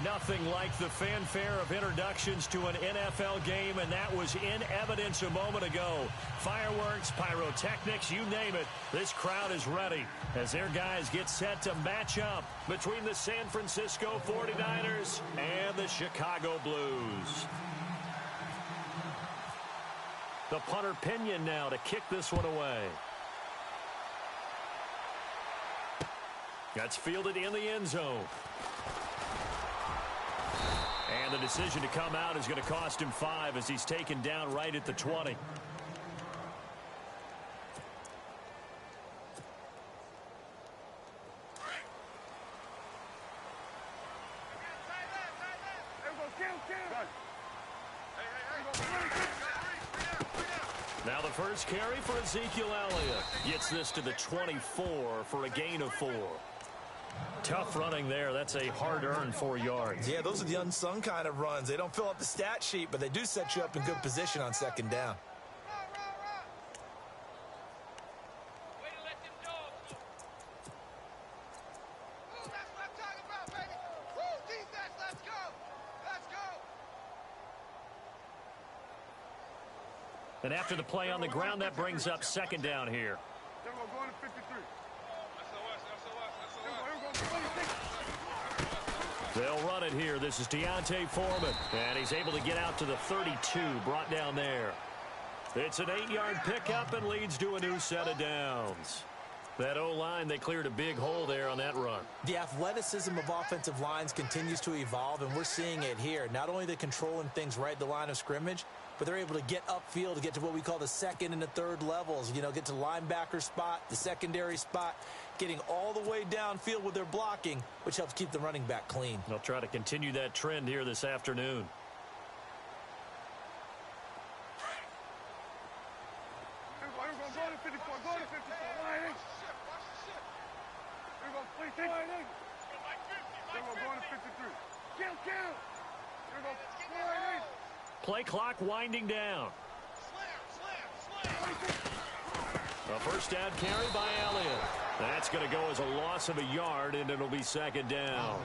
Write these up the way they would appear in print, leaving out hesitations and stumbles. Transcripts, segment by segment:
Nothing like the fanfare of introductions to an NFL game, and that was in evidence a moment ago. Fireworks, pyrotechnics, you name it. This crowd is ready as their guys get set to match up between the San Francisco 49ers and the Chicago Blues. The punter Pinion now to kick this one away. That's fielded in the end zone. And the decision to come out is going to cost him 5 as he's taken down right at the 20. Now the first carry for Ezekiel Elliott. Gets this to the 24 for a gain of 4. Tough running there. That's a hard-earned 4 yards. Yeah, those are the unsung kind of runs. They don't fill up the stat sheet, but they do set you up in good position on second down. And after the play on the ground, that brings up second down here. They'll run it here. This is Deontay Foreman. And he's able to get out to the 32, brought down there. It's an 8-yard pickup and leads to a new set of downs. That O-line, they cleared a big hole there on that run. The athleticism of offensive lines continues to evolve, and we're seeing it here. Not only are they controlling things right at the line of scrimmage, but they're able to get upfield to get to what we call the second and the third levels. You know, get to the linebacker spot, the secondary spot, getting all the way downfield with their blocking, which helps keep the running back clean. They'll try to continue that trend here this afternoon. Play clock winding down. A first down carry by Elliott. That's going to go as a loss of a yard, and it'll be second down.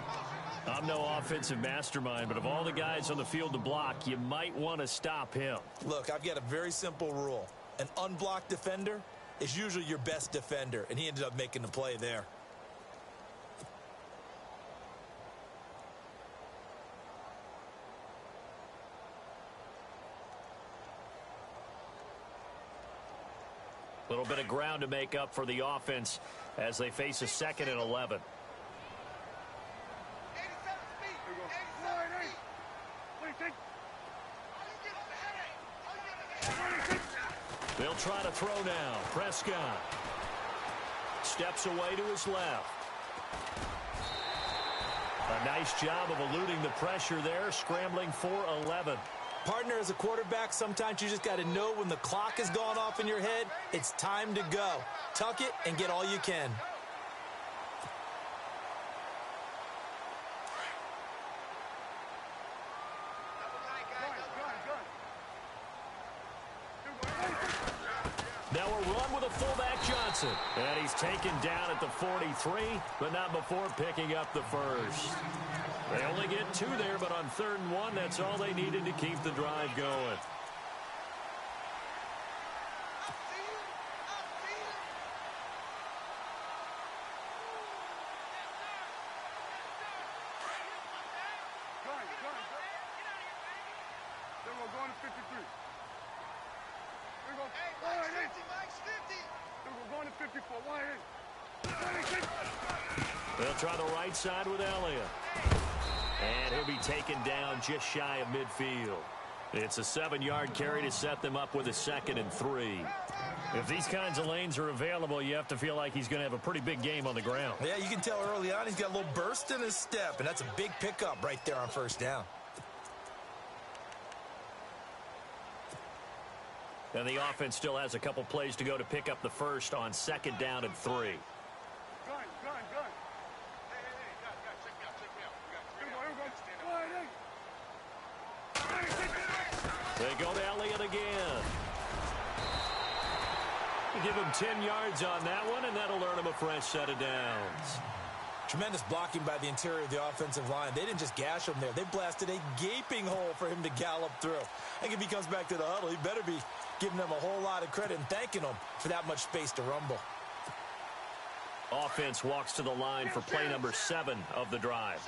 I'm no offensive mastermind, but of all the guys on the field to block, you might want to stop him. Look, I've got a very simple rule. An unblocked defender is usually your best defender, and he ended up making the play there. A little bit of ground to make up for the offense as they face a 2nd and 11. They'll try to throw now. Prescott steps away to his left. A nice job of eluding the pressure there, scrambling for 11. Partner, as a quarterback, sometimes you just got to know when the clock has gone off in your head, it's time to go. Tuck it and get all you can. Now a run with a fullback Johnson. And he's taken down at the 43, but not before picking up the first. They only get 2 there, but on 3rd and 1, that's all they needed to keep the drive going. They'll try the right side with Elliott. And he'll be taken down just shy of midfield. It's a 7-yard carry to set them up with a 2nd and 3. If these kinds of lanes are available, you have to feel like he's going to have a pretty big game on the ground. Yeah, you can tell early on he's got a little burst in his step, and that's a big pickup right there on first down. And the offense still has a couple plays to go to pick up the first on 2nd down and 3. They go to Elliott again. Give him 10 yards on that one, and that'll earn him a fresh set of downs. Tremendous blocking by the interior of the offensive line. They didn't just gash him there. They blasted a gaping hole for him to gallop through. I think if he comes back to the huddle, he better be giving them a whole lot of credit and thanking them for that much space to rumble. Offense walks to the line for play number 7 of the drive.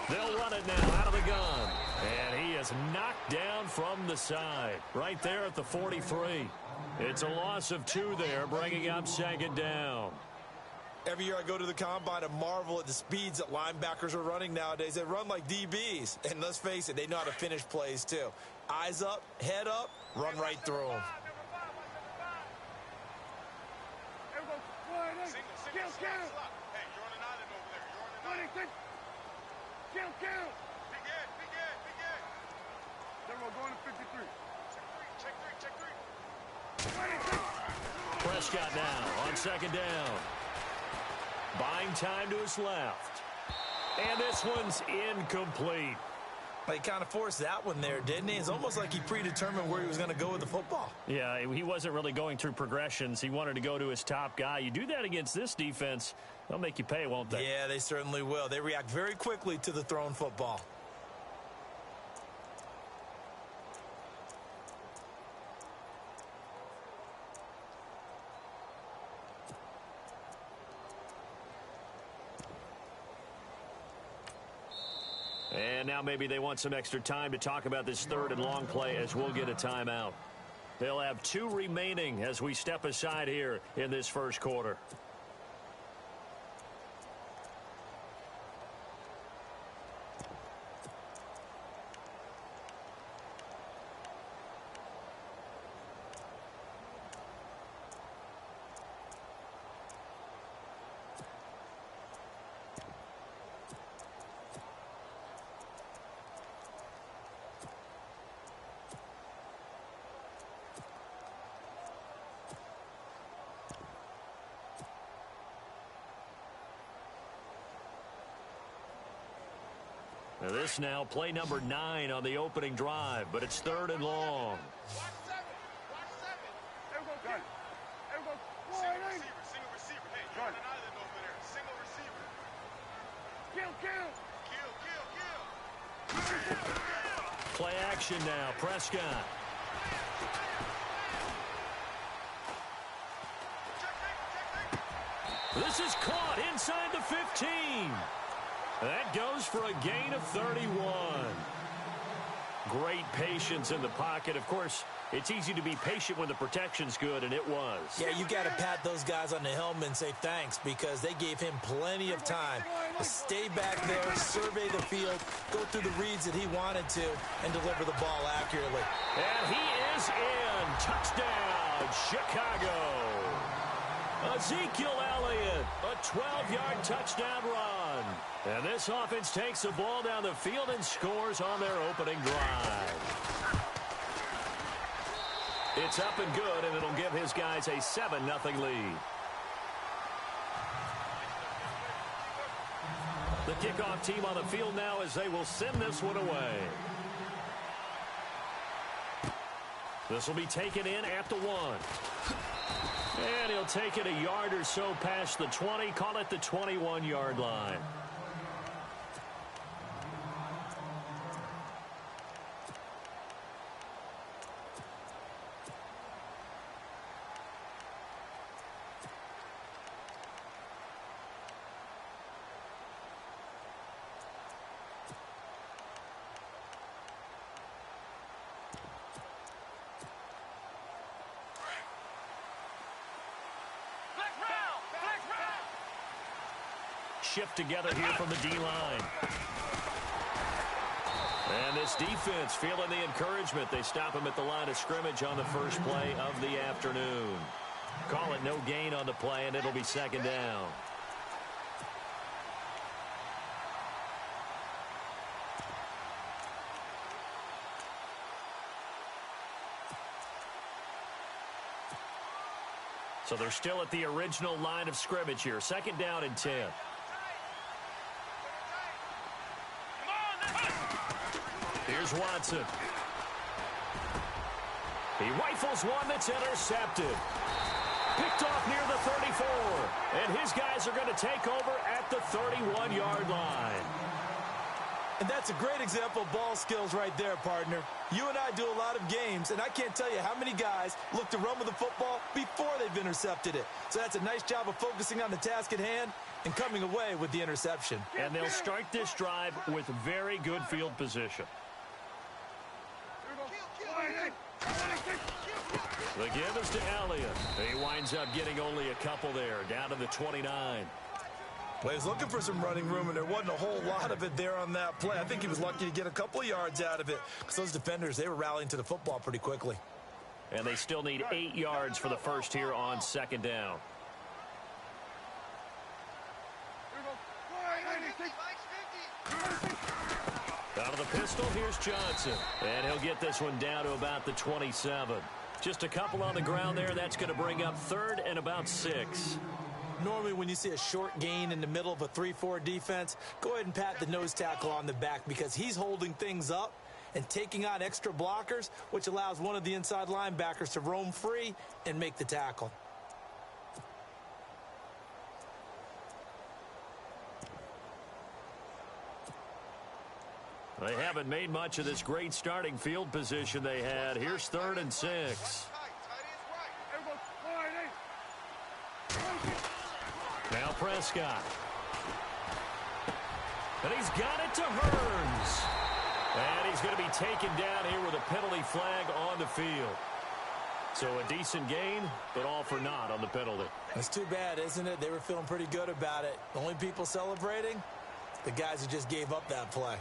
They'll run it now out of the gun. And he is knocked down from the side. Right there at the 43. It's a loss of 2 there, bringing up second down. Every year I go to the combine and marvel at the speeds that linebackers are running nowadays. They run like DBs. And let's face it, they know how to finish plays too. Eyes up, head up, run right through them. Prescott now on second down. Buying time to his left. And this one's incomplete. He kind of forced that one there, didn't he? It's almost like he predetermined where he was going to go with the football. Yeah, he wasn't really going through progressions. He wanted to go to his top guy. You do that against this defense, they'll make you pay, won't they? Yeah, they certainly will. They react very quickly to the thrown football. And now maybe they want some extra time to talk about this 3rd and long play as we'll get a timeout. They'll have 2 remaining as we step aside here in this first quarter. Now this now play number 9 on the opening drive, but it's 3rd and long. Play action now, Prescott. This is caught inside the 15. That goes for a gain of 31. Great patience in the pocket. Of course, it's easy to be patient when the protection's good, and it was. Yeah, you got to pat those guys on the helmet and say thanks because they gave him plenty of time to stay back there, survey the field, go through the reads that he wanted to, and deliver the ball accurately. And he is in. Touchdown, Chicago. Ezekiel Elliott, a 12-yard touchdown run. And this offense takes the ball down the field and scores on their opening drive. It's up and good, and it'll give his guys a 7-0 lead. The kickoff team on the field now as they will send this one away. This will be taken in at the 1. And he'll take it a yard or so past the 20, call it the 21-yard line. Shift together here from the D-line. And this defense feeling the encouragement. They stop him at the line of scrimmage on the first play of the afternoon. Call it no gain on the play, and it'll be second down. So they're still at the original line of scrimmage here. Second down and 10. Here's Watson. He rifles one that's intercepted. Picked off near the 34. And his guys are going to take over at the 31-yard line. And that's a great example of ball skills right there, partner. You and I do a lot of games, and I can't tell you how many guys look to run with the football before they've intercepted it. So that's a nice job of focusing on the task at hand and coming away with the interception. And they'll start this drive with very good field position. The give is to Elliott. He winds up getting only a couple there, down to the 29. Well, he was looking for some running room, and there wasn't a whole lot of it there on that play. I think he was lucky to get a couple of yards out of it because those defenders, they were rallying to the football pretty quickly. And they still need 8 yards for the first here on second down. Out of the pistol, here's Johnson. And he'll get this one down to about the 27. Just a couple on the ground there. That's going to bring up third and about 6. Normally, when you see a short gain in the middle of a 3-4 defense, go ahead and pat the nose tackle on the back because he's holding things up and taking on extra blockers, which allows one of the inside linebackers to roam free and make the tackle. They haven't made much of this great starting field position they had. Here's third and 6. Now Prescott. And he's got it to Hearns. And he's going to be taken down here with a penalty flag on the field. So a decent gain, but all for naught on the penalty. It's too bad, isn't it? They were feeling pretty good about it. The only people celebrating, the guys who just gave up that play.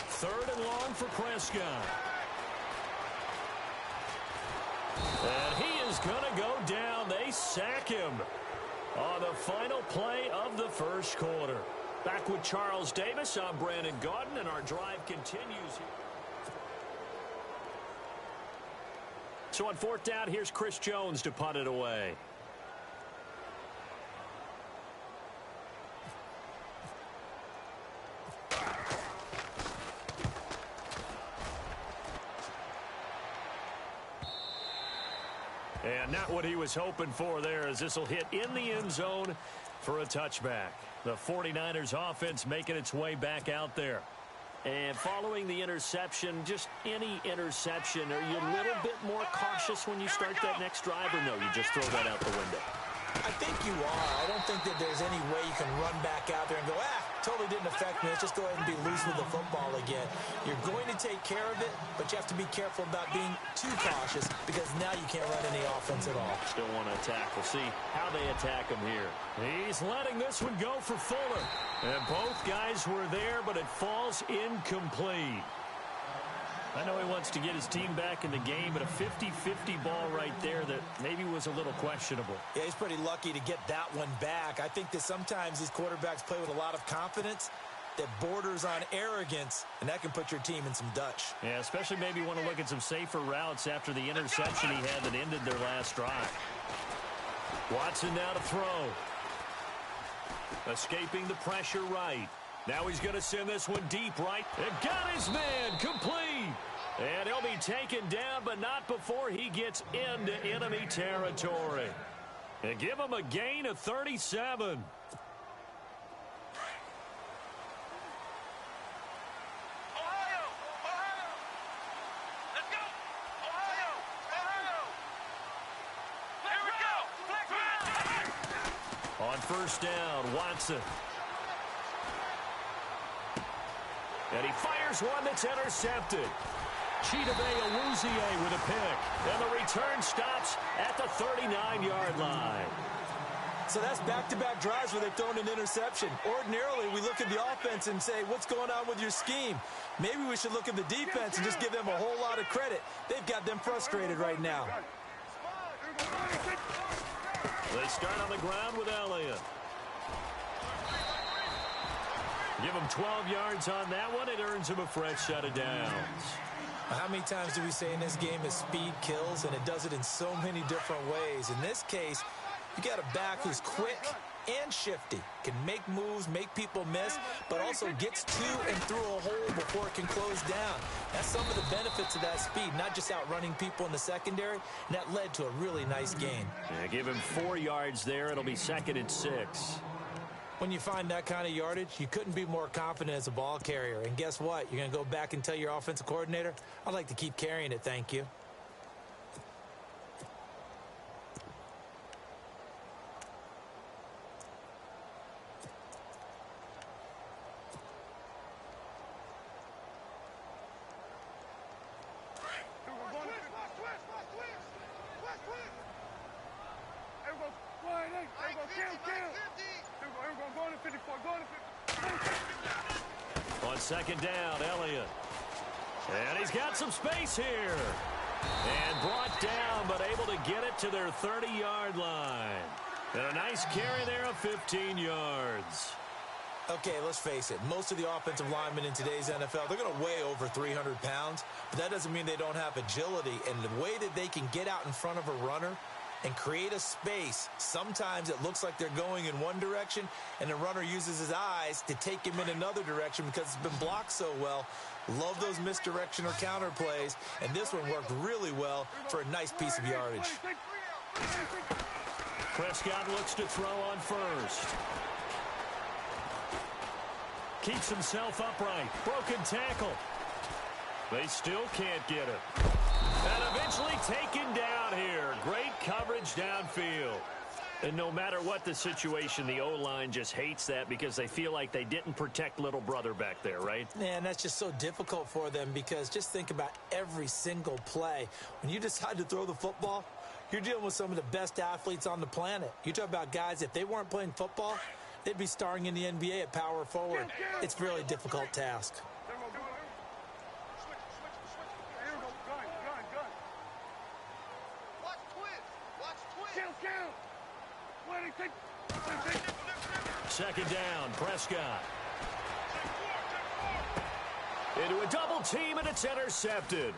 Third and long for Prescott. And he is going to go down. They sack him on the final play of the first quarter. Back with Charles Davis, I'm Brandon Gaudin, and our drive continues. So on fourth down, here's Chris Jones to punt it away. And not what he was hoping for there, as this will hit in the end zone for a touchback. The 49ers offense making its way back out there. And following the interception, just any interception, are you a little bit more cautious when you start that next drive, or no, you just throw that out the window? I think you are. I don't think that there's any way you can run back out there and go, totally didn't affect me. Let's just go ahead and be loose with the football again. You're going to take care of it, but you have to be careful about being too cautious because now you can't run any offense at all. Still want to attack. We'll see how they attack him here. He's letting this one go for Fuller. And both guys were there, but it falls incomplete. I know he wants to get his team back in the game, but a 50-50 ball right there that maybe was a little questionable. Yeah, he's pretty lucky to get that one back. I think that sometimes these quarterbacks play with a lot of confidence that borders on arrogance, and that can put your team in some Dutch. Yeah, especially maybe want to look at some safer routes after the interception he had that ended their last drive. Watson now to throw. Escaping the pressure right. Now he's going to send this one deep right. And got his man complete. And he'll be taken down, but not before he gets into enemy territory. And give him a gain of 37. Ohio, Ohio. Let's go. Ohio, Ohio. Here we go. On first down, Watson. And he fires one that's intercepted. Chidobe with a pick. And the return stops at the 39-yard line. So that's back-to-back drives where they've thrown an interception. Ordinarily, we look at the offense and say, what's going on with your scheme? Maybe we should look at the defense and just give them a whole lot of credit. They've got them frustrated right now. They start on the ground with Elliott. Give him 12 yards on that one. It earns him a fresh set of downs. How many times do we say in this game that speed kills, and it does it in so many different ways? In this case, you got a back who's quick and shifty, can make moves, make people miss, but also gets to and through a hole before it can close down. That's some of the benefits of that speed, not just outrunning people in the secondary, and that led to a really nice gain. Yeah, give him 4 yards there. It'll be 2nd and 6. When you find that kind of yardage, you couldn't be more confident as a ball carrier. And guess what? You're going to go back and tell your offensive coordinator, I'd like to keep carrying it, thank you. On 2nd down, Elliott. And he's got some space here. And brought down, but able to get it to their 30-yard line. And a nice carry there of 15 yards. Okay, let's face it. Most of the offensive linemen in today's NFL, they're going to weigh over 300 pounds, but that doesn't mean they don't have agility. And the way that they can get out in front of a runner and create a space, sometimes it looks like they're going in one direction, and the runner uses his eyes to take him in another direction because it's been blocked so well. Love those misdirection or counter plays, and this one worked really well for a nice piece of yardage. Prescott looks to throw on first. Keeps himself upright. Broken tackle. They still can't get it. And eventually taken down here. Great coverage downfield. And no matter what the situation, the O-line just hates that because they feel like they didn't protect little brother back there, right? Man, that's just so difficult for them because just think about every single play. When you decide to throw the football, you're dealing with some of the best athletes on the planet. You talk about guys, if they weren't playing football, they'd be starring in the NBA at power forward. It's a really difficult task. Second down, Prescott. Into a double team, and it's intercepted.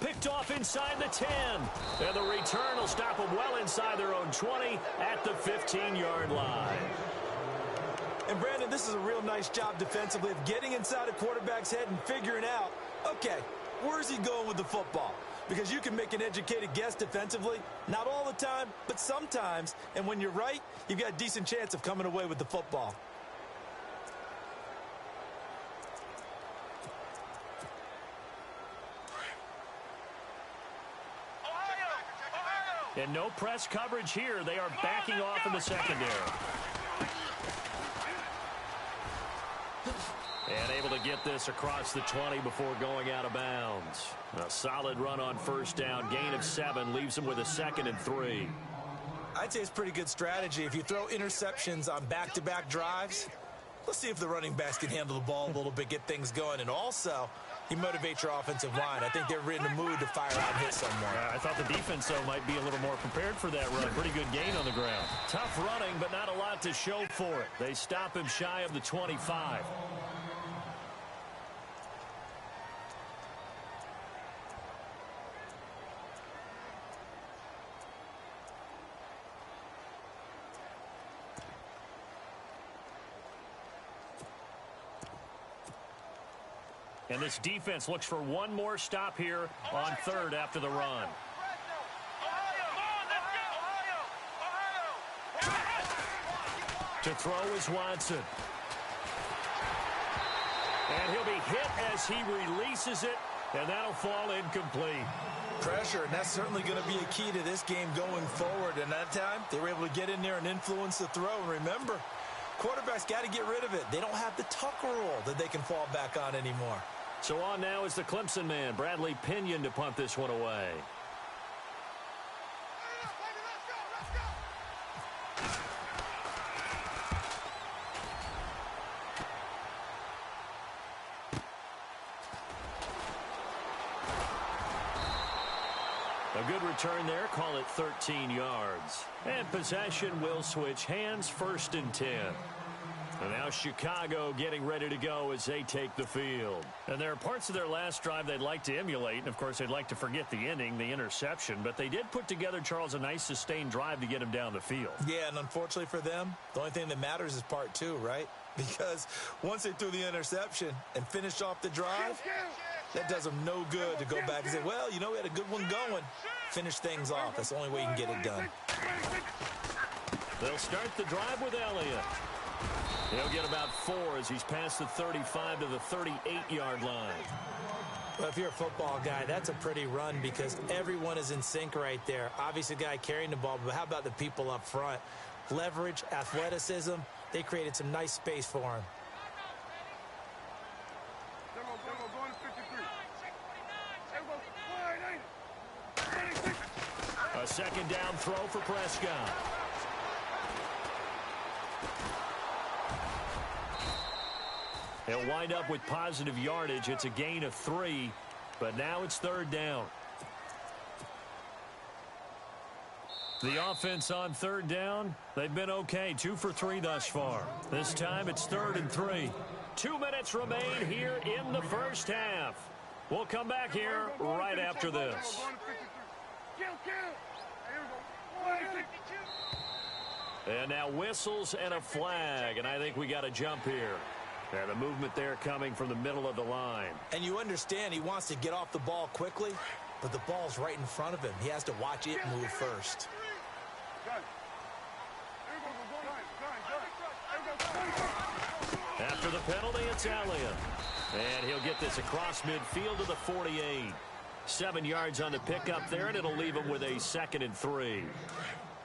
Picked off inside the 10. And the return will stop them well inside their own 20 at the 15-yard line. And, Brandon, this is a real nice job defensively of getting inside a quarterback's head and figuring out, okay, where's he going with the football? Because you can make an educated guess defensively, not all the time, but sometimes. And when you're right, you've got a decent chance of coming away with the football. And no press coverage here. They are backing off in the secondary. And able to get this across the 20 before going out of bounds. A solid run on first down. Gain of 7 leaves him with a 2nd and 3. I'd say it's pretty good strategy. If you throw interceptions on back-to-back drives, let's see if the running backs can handle the ball a little bit, get things going. And also, you motivate your offensive line. I think they're in the mood to fire out and hit someone. I thought the defense, though, might be a little more prepared for that run. Pretty good gain on the ground. Tough running, but not a lot to show for it. They stop him shy of the 25. And this defense looks for one more stop here on 3rd after the run. To throw is Watson. And he'll be hit as he releases it, and that'll fall incomplete. Pressure, and that's certainly going to be a key to this game going forward. And that time, they were able to get in there and influence the throw. And remember, quarterbacks got to get rid of it. They don't have the Tucker rule that they can fall back on anymore. So on now is the Clemson man, Bradley Pinion, to punt this one away. A good return there. Call it 13 yards. And possession will switch hands, 1st and 10. And now Chicago getting ready to go as they take the field. And there are parts of their last drive they'd like to emulate. And, of course, they'd like to forget the ending, the interception. But they did put together, Charles, a nice sustained drive to get them down the field. Yeah, and unfortunately for them, the only thing that matters is part 2, right? Because once they threw the interception and finished off the drive, that does them no good to go back and say, well, you know, we had a good one going. Finish things off. That's the only way you can get it done. They'll start the drive with Elliott. He'll get about 4 as he's past the 35 to the 38-yard line. Well, if you're a football guy, that's a pretty run because everyone is in sync right there. Obviously, the guy carrying the ball, but how about the people up front? Leverage, athleticism, they created some nice space for him. A 2nd down throw for Prescott. He'll wind up with positive yardage. It's a gain of 3, but now it's 3rd down. The offense on 3rd down, they've been okay. 2 for 3 thus far. This time it's 3rd and 3. 2 minutes remain here in the first half. We'll come back here right after this. And now whistles and a flag, and I think we got a jump here. And the movement there coming from the middle of the line. And you understand he wants to get off the ball quickly, but the ball's right in front of him. He has to watch it move first. After the penalty, it's Elliott. And he'll get this across midfield to the 48. 7 yards on the pickup there, and it'll leave him with a 2nd and 3.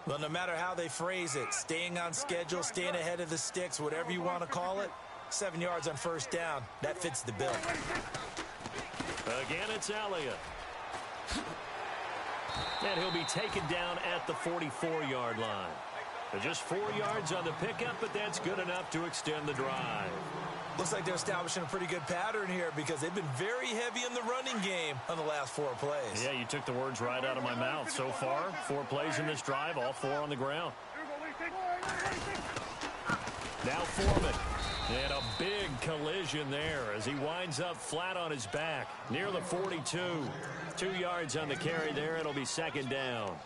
Well, no matter how they phrase it, staying on schedule, staying ahead of the sticks, whatever you want to call it, 7 yards on 1st down. That fits the bill. Again, it's Elliott. And he'll be taken down at the 44-yard line. Just 4 yards on the pickup, but that's good enough to extend the drive. Looks like they're establishing a pretty good pattern here because they've been very heavy in the running game on the last 4 plays. Yeah, you took the words right out of my mouth. So far, 4 plays in this drive, all 4 on the ground. Now Foreman. And a big collision there as he winds up flat on his back near the 42. 2 yards on the carry there. It'll be 2nd down.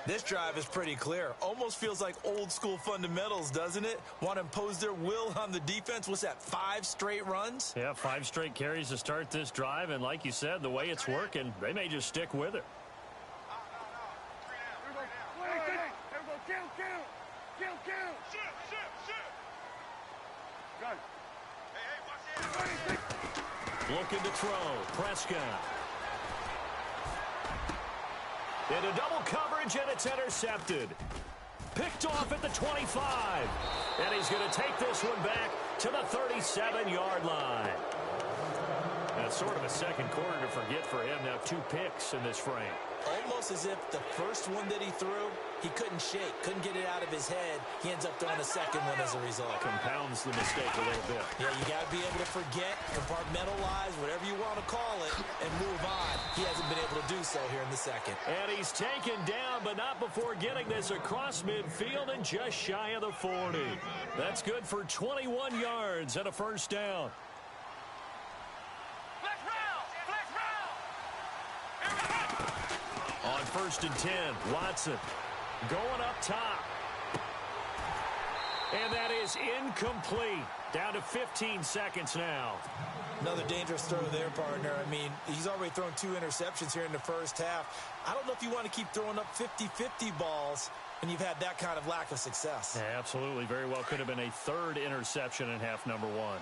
This drive is pretty clear. Almost feels like old school fundamentals, doesn't it? Want to impose their will on the defense. What's that, 5 straight runs? Yeah, 5 straight carries to start this drive. And like you said, the way it's working, they may just stick with it. Looking to throw. Prescott. Into double coverage, and it's intercepted. Picked off at the 25. And he's going to take this one back to the 37-yard line. That's sort of a second quarter to forget for him. Now 2 picks in this frame. Almost as if the first one that he threw, he couldn't shake, couldn't get it out of his head. He ends up throwing a second one as a result. Compounds the mistake a little bit. Yeah, you got to be able to forget, compartmentalize, whatever you want to call it, and move on. He hasn't been able to do so here in the second. And he's taken down, but not before getting this across midfield and just shy of the 40. That's good for 21 yards and a 1st down. On 1st and 10, Watson going up top. And that is incomplete. Down to 15 seconds now. Another dangerous throw there, partner. I mean, he's already thrown 2 interceptions here in the first half. I don't know if you want to keep throwing up 50-50 balls when you've had that kind of lack of success. Yeah, absolutely. Very well could have been a 3rd interception in half number 1.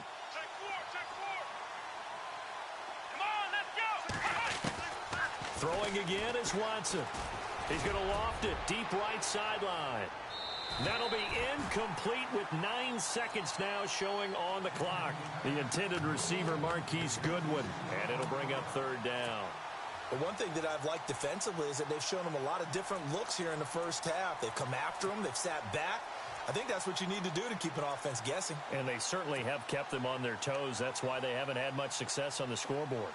Throwing again is Watson. He's going to loft it deep right sideline. That'll be incomplete with 9 seconds now showing on the clock. The intended receiver, Marquise Goodwin, and it'll bring up 3rd down. But one thing that I've liked defensively is that they've shown him a lot of different looks here in the first half. They've come after him. They've sat back. I think that's what you need to do to keep an offense guessing. And they certainly have kept them on their toes. That's why they haven't had much success on the scoreboard.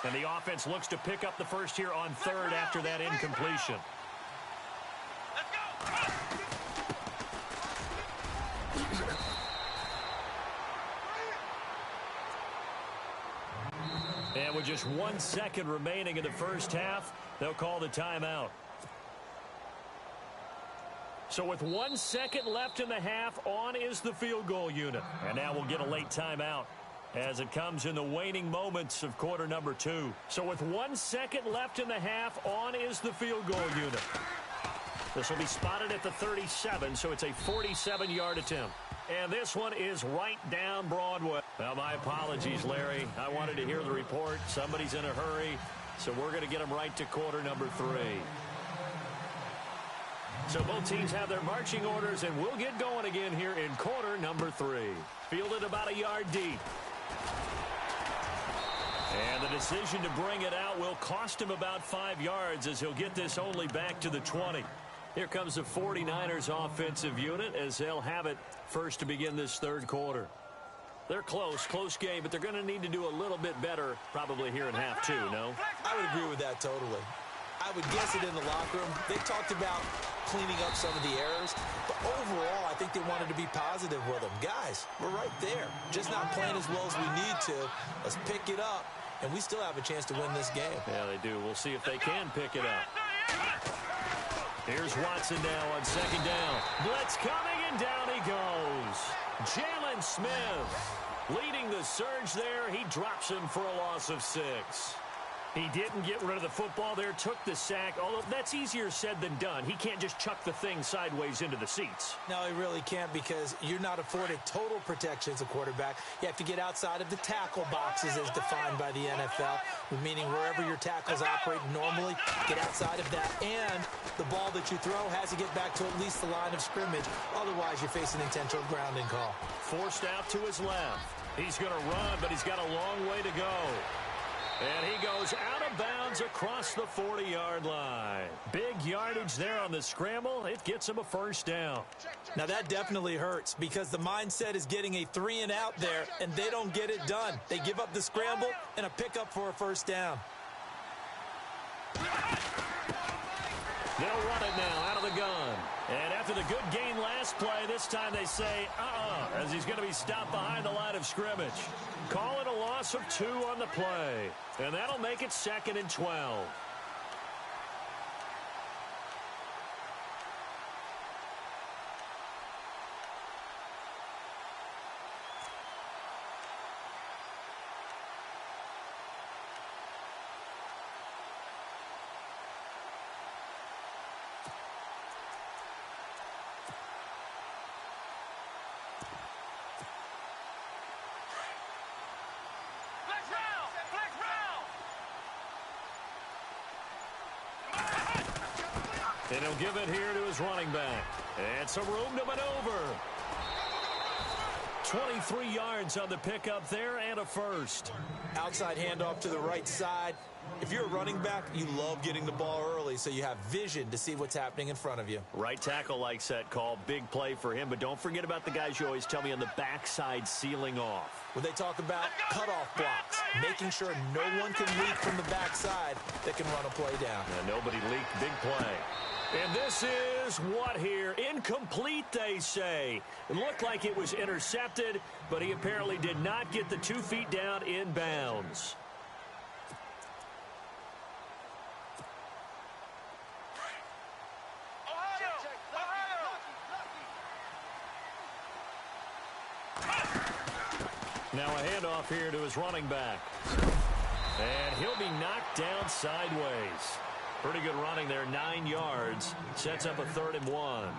And the offense looks to pick up the first here on third after that incompletion. Let's go. And with just 1 second remaining in the first half, they'll call the timeout. So with 1 second left in the half, on is the field goal unit. And now we'll get a late timeout as it comes in the waning moments of quarter number 2. So with 1 second left in the half, on is the field goal unit. This will be spotted at the 37, so it's a 47-yard attempt. And this one is right down Broadway. Well, my apologies, Larry. I wanted to hear the report. Somebody's in a hurry, so we're going to get them right to quarter number 3. So both teams have their marching orders, and we'll get going again here in quarter number 3. Fielded about a yard deep. And the decision to bring it out will cost him about 5 yards as he'll get this only back to the 20. Here comes the 49ers offensive unit as they'll have it first to begin this third quarter. They're close game, but they're going to need to do a little bit better probably here in half 2, no? I would agree with that totally. I would guess it in the locker room. They talked about cleaning up some of the errors, but overall, I think they wanted to be positive with them. Guys, we're right there. Just not playing as well as we need to. Let's pick it up, and we still have a chance to win this game. Yeah, they do. We'll see if they can pick it up. Here's Watson now on second down. Blitz coming, and down he goes. Jalen Smith leading the surge there. He drops him for a loss of 6. He didn't get rid of the football there, took the sack, although that's easier said than done. He can't just chuck the thing sideways into the seats. No, he really can't because you're not afforded total protection as a quarterback. You have to get outside of the tackle boxes as defined by the NFL, meaning wherever your tackles operate normally, get outside of that, and the ball that you throw has to get back to at least the line of scrimmage. Otherwise, you're facing intentional grounding call. Forced out to his left. He's going to run, but he's got a long way to go. And he goes out of bounds across the 40-yard line. Big yardage there on the scramble. It gets him a first down. Now, that definitely hurts because the mindset is getting a 3-and-out there, and they don't get it done. They give up the scramble and a pickup for a first down. They'll run it now out of the gun. And after the good gain last play, this time they say, as he's going to be stopped behind the line of scrimmage. Call it a loss of 2 on the play. And that'll make it 2nd and 12. And he'll give it here to his running back. And some room to maneuver. 23 yards on the pickup there and a first. Outside handoff to the right side. If you're a running back, you love getting the ball early so you have vision to see what's happening in front of you. Right tackle likes that call. Big play for him. But don't forget about the guys you always tell me on the backside sealing off. When they talk about cutoff blocks, making sure no one can leak from the backside that can run a play down. And nobody leaked. Big play. And this is what here? Incomplete, they say. It looked like it was intercepted, but he apparently did not get the 2 feet down in bounds. Now a handoff here to his running back. And he'll be knocked down sideways. Pretty good running there, 9 yards. Sets up a 3rd and 1.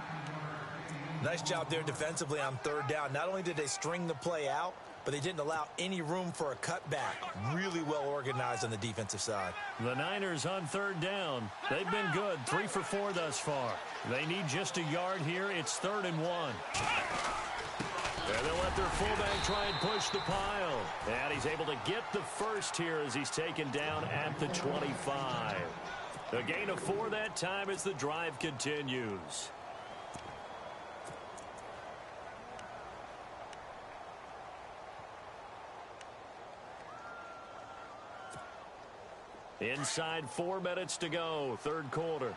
Nice job there defensively on 3rd down. Not only did they string the play out, but they didn't allow any room for a cutback. Really well organized on the defensive side. The Niners on 3rd down. They've been good, 3 for 4 thus far. They need just a yard here. It's 3rd and 1. And they'll let their fullback try and push the pile. And he's able to get the first here as he's taken down at the 25. A gain of 4 that time as the drive continues. Inside 4 minutes to go, third quarter.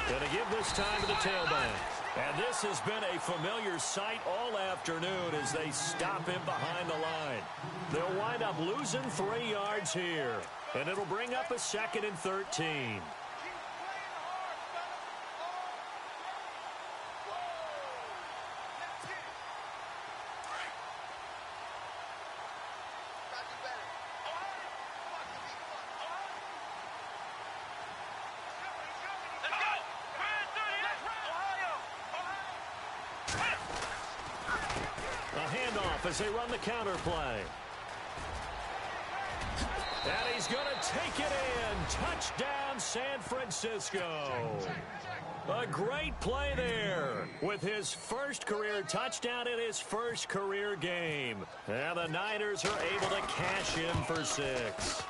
Going to give this time to the tailback. And this has been a familiar sight all afternoon as they stop him behind the line. They'll wind up losing 3 yards here. And it'll bring up a 2nd and 13. As they run the counter play. And he's going to take it in. Touchdown, San Francisco. A great play there with his first career touchdown in his first career game. And the Niners are able to cash in for 6.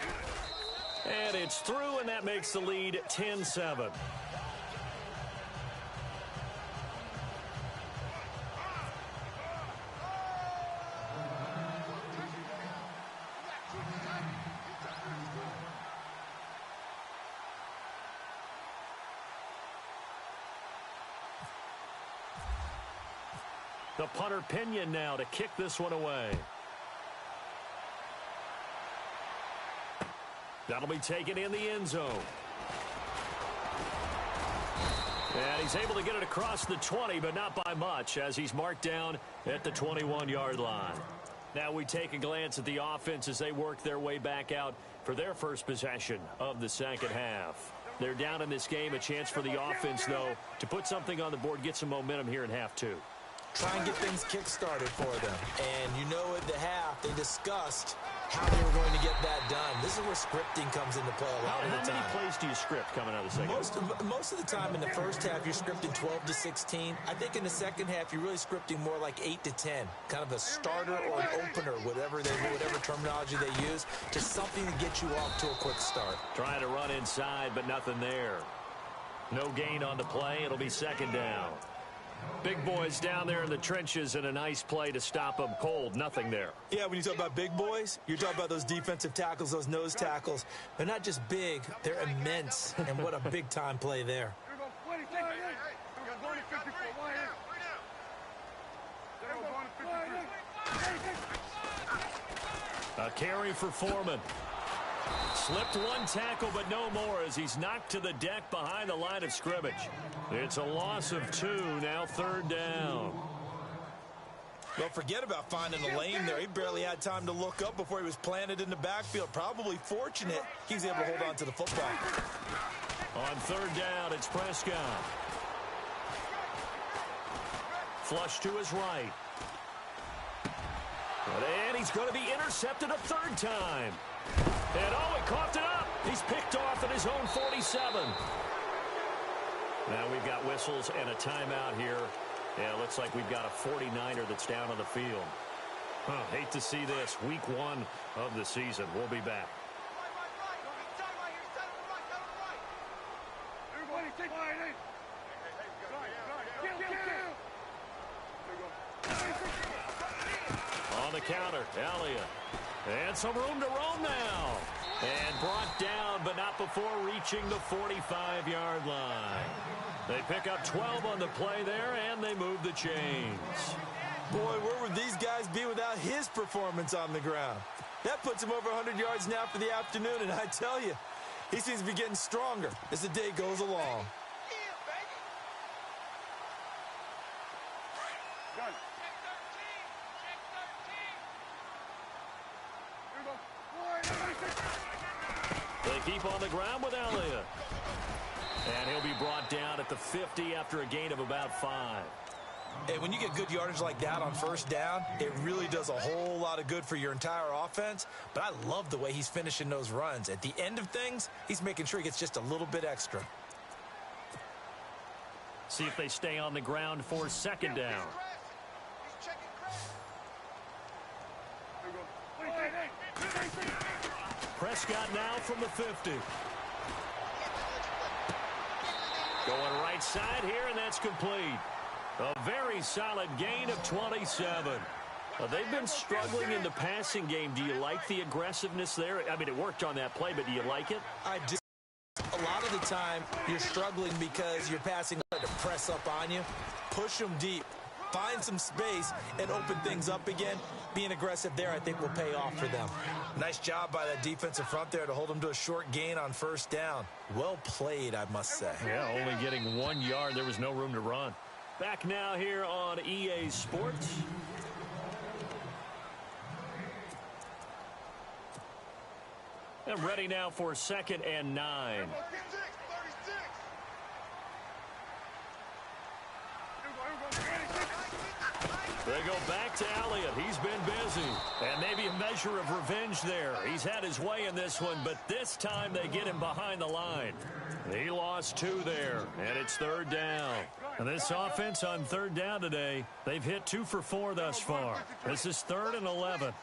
And it's through, and that makes the lead 10-7. The punter Pinion now to kick this one away. That'll be taken in the end zone. And he's able to get it across the 20, but not by much, as he's marked down at the 21-yard line. Now we take a glance at the offense as they work their way back out for their first possession of the second half. They're down in this game. A chance for the offense, though, to put something on the board, get some momentum here in half 2. Try and get things kick-started for them. And you know at the half, they discussed how they were going to get that done. This is where scripting comes into play a lot of the time. How many plays do you script coming out of the second half? Most of the time in the first half, you're scripting 12 to 16. I think in the second half, you're really scripting more like 8 to 10. Kind of a starter or an opener, whatever terminology they use, just something to get you off to a quick start. Trying to run inside, but nothing there. No gain on the play. It'll be second down. Big boys down there in the trenches, and a nice play to stop them cold. Nothing there. Yeah, when you talk about big boys, you're talking about those defensive tackles, those nose tackles. They're not just big, they're immense. And what a big-time play there. A carry for Foreman. Slipped one tackle, but no more as he's knocked to the deck behind the line of scrimmage. It's a loss of 2, now third down. Well, forget about finding a lane there. He barely had time to look up before he was planted in the backfield. Probably fortunate he was able to hold on to the football. On third down, it's Prescott. Flush to his right. And he's going to be intercepted a third time. And oh, he coughed it up. He's picked off at his own 47. Now we've got whistles and a timeout here. Yeah, it looks like we've got a 49er that's down on the field. Hate to see this. Week 1 of the season. We'll be back. On the counter, Elliott. And some room to roam now. And brought down, but not before reaching the 45-yard line. They pick up 12 on the play there, and they move the chains. Boy, where would these guys be without his performance on the ground? That puts him over 100 yards now for the afternoon, and I tell you, he seems to be getting stronger as the day goes along. They keep on the ground with Elliott. And he'll be brought down at the 50 after a gain of about 5. Hey, when you get good yardage like that on first down, it really does a whole lot of good for your entire offense. But I love the way he's finishing those runs. At the end of things, he's making sure he gets just a little bit extra. See if they stay on the ground for second down. Prescott now from the 50. Going right side here, and that's complete. A very solid gain of 27. They've been struggling in the passing game. Do you like the aggressiveness there? I mean, it worked on that play, but do you like it? I do. A lot of the time, you're struggling because you're passing to press up on you. Push them deep. Find some space and open things up again. Being aggressive there, I think, will pay off for them. Nice job by that defensive front there to hold them to a short gain on first down. Well played, I must say. Yeah, only getting 1 yard. There was no room to run. Back now here on EA Sports. And ready now for 2nd and 9. They go back to Elliott. He's been busy. And maybe a measure of revenge there. He's had his way in this one, but this time they get him behind the line. He lost 2 there, and it's 3rd down. And this offense on 3rd down today, they've hit 2 for 4 thus far. This is 3rd and 11.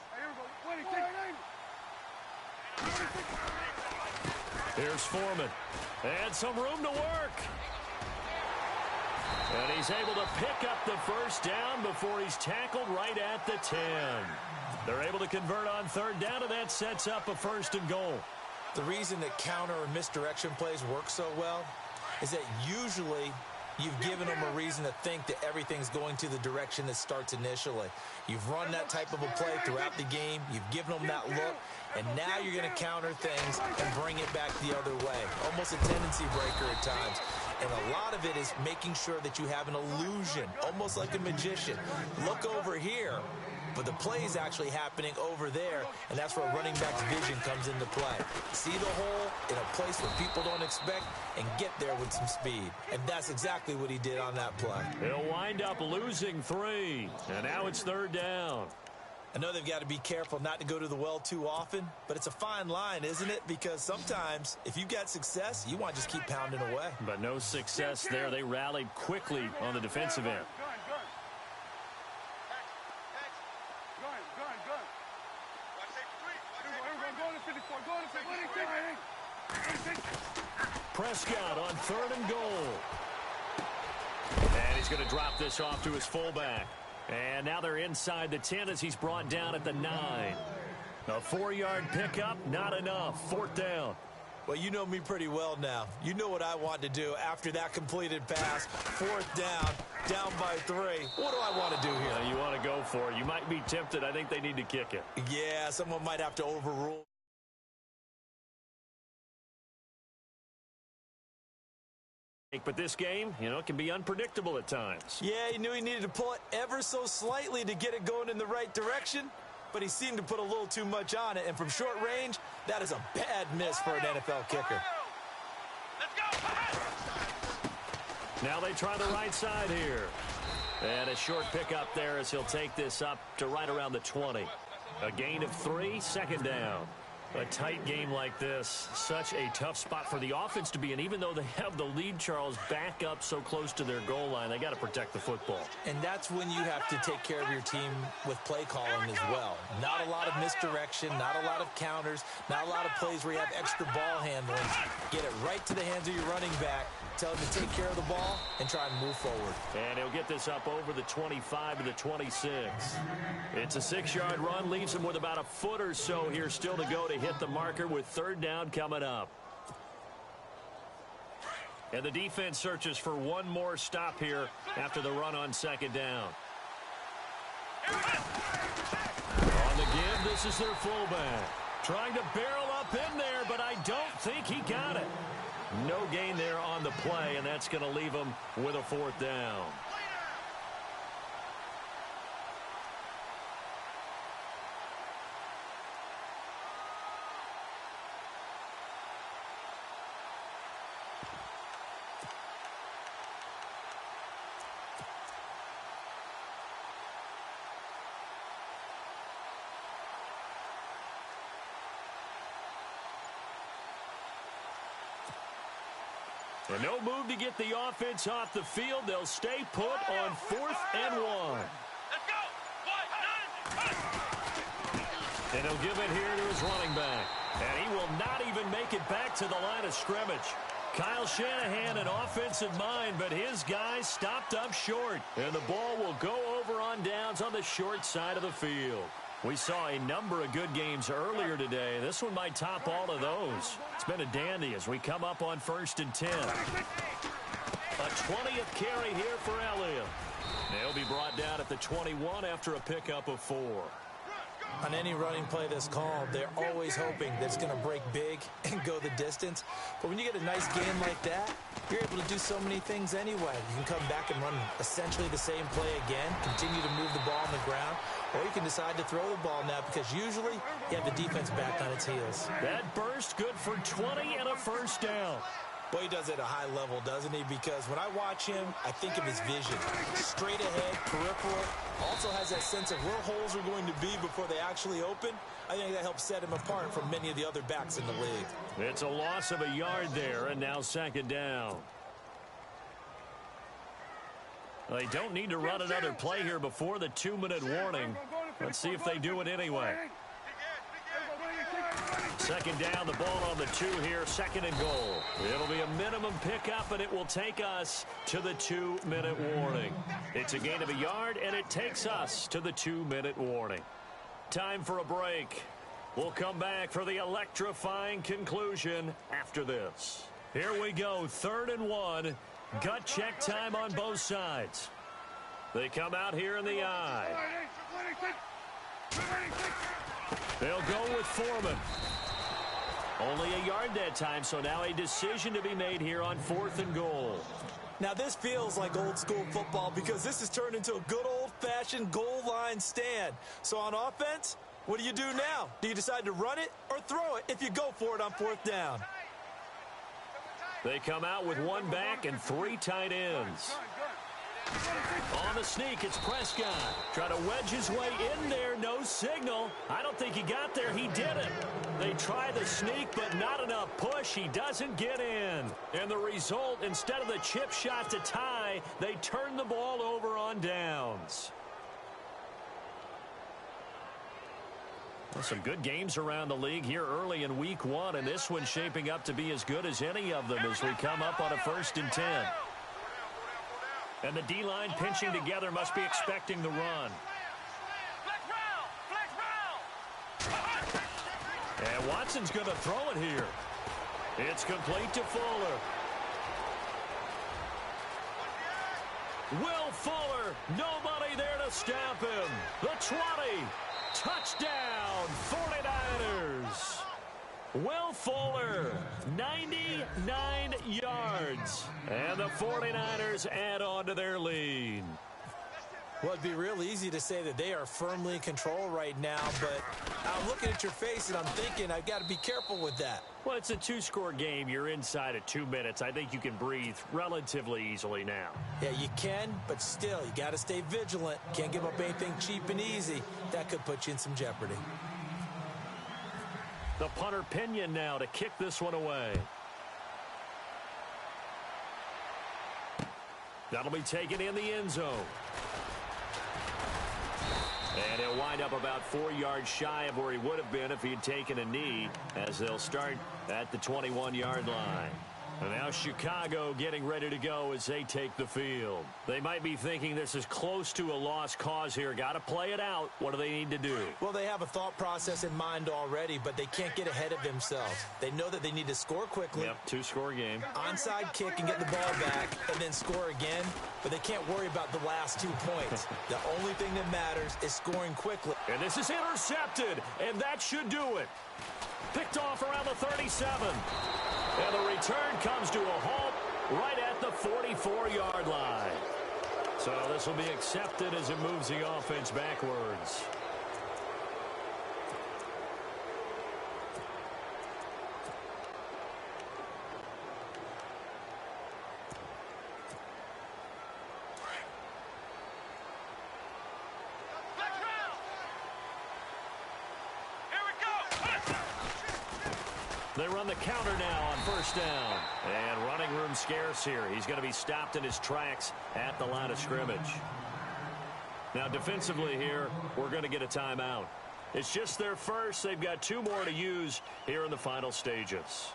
Here's Foreman. And some room to work. And he's able to pick up the first down before he's tackled right at the 10. They're able to convert on 3rd down, and that sets up a 1st and goal. The reason that counter or misdirection plays work so well is that usually you've given them a reason to think that everything's going to the direction that starts initially. You've run that type of a play throughout the game. You've given them that look. And now you're going to counter things and bring it back the other way. Almost a tendency breaker at times. And a lot of it is making sure that you have an illusion, almost like a magician. Look over here, but the play is actually happening over there, and that's where running back's vision comes into play. See the hole in a place where people don't expect and get there with some speed. And that's exactly what he did on that play. He'll wind up losing 3, and now it's 3rd down. I know they've got to be careful not to go to the well too often, but it's a fine line, isn't it? Because sometimes, if you've got success, you want to just keep pounding away. But no success there. They rallied quickly on the defensive end. Prescott on 3rd and goal. And he's going to drop this off to his fullback. And now they're inside the 10 as he's brought down at the 9. A 4-yard pickup, not enough. 4th down. Well, you know me pretty well now. You know what I want to do after that completed pass. 4th down by 3. What do I want to do here? You want to go for it. You might be tempted. I think they need to kick it. Yeah, someone might have to overrule. But this game, it can be unpredictable at times. Yeah, he knew he needed to pull it ever so slightly to get it going in the right direction, but he seemed to put a little too much on it, and from short range, that is a bad miss for an NFL kicker. Let's go. Now they try the right side here. And a short pickup there as he'll take this up to right around the 20. A gain of 3, 2nd down. A tight game like this, such a tough spot for the offense to be in. Even though they have the lead, Charles, back up so close to their goal line, they got to protect the football. And that's when you have to take care of your team with play calling as well. Not a lot of misdirection, not a lot of counters, not a lot of plays where you have extra ball handling. Get it right to the hands of your running back. Tell him to take care of the ball and try and move forward. And he'll get this up over the 25 to the 26. It's a 6-yard run, leaves him with about a foot or so here still to go to hit the marker with 3rd down coming up. And the defense searches for one more stop here after the run on 2nd down. On the give, this is their fullback. Trying to barrel up in there, but I don't think he got it. No gain there on the play, and that's going to leave him with a 4th down. And no move to get the offense off the field. They'll stay put on 4th and 1. Let's go. 1, 9, And he'll give it here to his running back. And he will not even make it back to the line of scrimmage. Kyle Shanahan, an offensive mind, but his guys stopped up short. And the ball will go over on downs on the short side of the field. We saw a number of good games earlier today. This one might top all of those. It's been a dandy as we come up on 1st and 10. A 20th carry here for Elliott. They'll be brought down at the 21 after a pickup of 4. On any running play that's called, they're always hoping that it's going to break big and go the distance. But when you get a nice game like that, you're able to do so many things anyway. You can come back and run essentially the same play again, continue to move the ball on the ground, or you can decide to throw the ball now because usually you have the defense back on its heels. That burst good for 20 and a first down. Well, he does it at a high level, doesn't he? Because when I watch him, I think of his vision. Straight ahead, peripheral. Also has that sense of where holes are going to be before they actually open. I think that helps set him apart from many of the other backs in the league. It's a loss of a yard there, and now 2nd down. They don't need to run another play here before the 2-minute warning. Let's see if they do it anyway. 2nd down, the ball on the 2 here, 2nd and goal. It'll be a minimum pickup, and it will take us to the 2-minute warning. It's a gain of a yard, and it takes us to the 2-minute warning. Time for a break. We'll come back for the electrifying conclusion after this. Here we go, 3rd and 1. Gut check time on both sides. They come out here in the eye. They'll go with Foreman. Only a yard that time, so now a decision to be made here on 4th and goal. Now this feels like old school football because this has turned into a good old-fashioned goal line stand. So on offense, what do you do now? Do you decide to run it or throw it if you go for it on 4th down? They come out with 1 back and 3 tight ends. On the sneak, it's Prescott. Trying to wedge his way in there. No signal. I don't think he got there. He didn't. They try the sneak, but not enough push. He doesn't get in. And the result, instead of the chip shot to tie, they turn the ball over on downs. Well, some good games around the league here early in week 1, and this one's shaping up to be as good as any of them as we come up on a 1st and 10. And the D-line pinching together must be expecting the run. And Watson's going to throw it here. It's complete to Fuller. Will Fuller, nobody there to stop him. The 20, touchdown, 49ers. Will Fuller, 99 yards. And the 49ers add on to their lead. Well, it'd be real easy to say that they are firmly in control right now, but I'm looking at your face and I'm thinking I've got to be careful with that. Well, it's a 2-score game. You're inside at 2 minutes. I think you can breathe relatively easily now. Yeah, you can, but still, you got to stay vigilant. Can't give up anything cheap and easy. That could put you in some jeopardy. The punter Pinion now to kick this one away. That'll be taken in the end zone. And he'll wind up about 4 yards shy of where he would have been if he had taken a knee, as they'll start at the 21-yard line. And now Chicago getting ready to go as they take the field. They might be thinking this is close to a lost cause here. Got to play it out. What do they need to do? Well, they have a thought process in mind already, but they can't get ahead of themselves. They know that they need to score quickly. Yep, 2-score game. Onside kick and get the ball back and then score again, but they can't worry about the last 2 points. The only thing that matters is scoring quickly. And this is intercepted, and that should do it. Picked off around the 37. And the return comes to a halt right at the 44-yard line. So this will be accepted as it moves the offense backwards. They run the counter now on 1st down. And running room scarce here. He's going to be stopped in his tracks at the line of scrimmage. Now defensively here, we're going to get a timeout. It's just their first. They've got 2 more to use here in the final stages.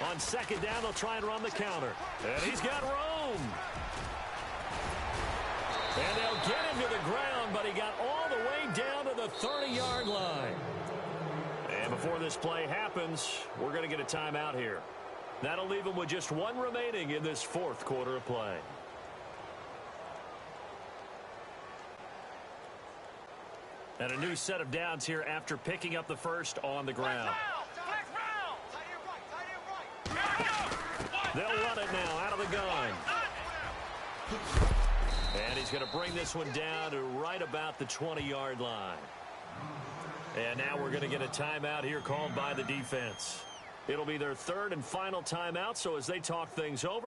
On second down, they'll try and run the counter. And he's got room. And they'll get him to the ground, but he got all the way down to the 30-yard line. And before this play happens, we're going to get a timeout here. That'll leave them with just one remaining in this fourth quarter of play. And a new set of downs here after picking up the first on the ground. They'll run it now out of the gun. And he's going to bring this one down to right about the 20-yard line. And now we're going to get a timeout here called by the defense. It'll be their third and final timeout, so as they talk things over.